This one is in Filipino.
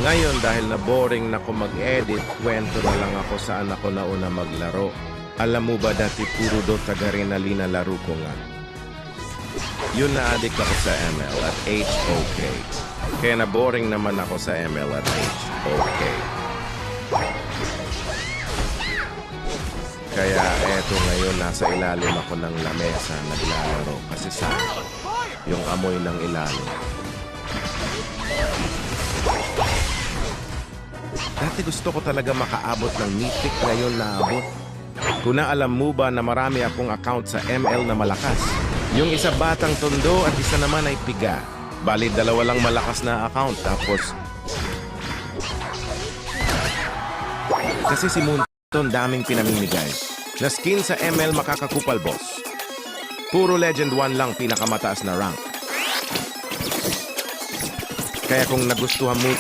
Ngayon dahil na boring na ko mag-edit, kwento na lang ako saan ako nauna maglaro. Alam mo ba dati puro Dota Adrenaline na laro ko nga. Yun na addict ako sa ML at HOK. Kaya na boring naman ako sa ML at HOK. Kaya eto ngayon nasa ilalim ako ng lamesa naglalaro kasi sa yung amoy ng ilalim. Dati gusto ko talaga makaabot ng mythic, ngayon naabot. Kung alam mo ba na marami akong account sa ML na malakas. Yung isa batang tondo at isa naman ay piga. Bali, dalawa lang malakas na account. Tapos, kasi si Moonton daming pinamimigay. Na skin sa ML makakakupal, boss. Puro Legend 1 lang pinakamataas na rank. Kaya kung nagustuhan mo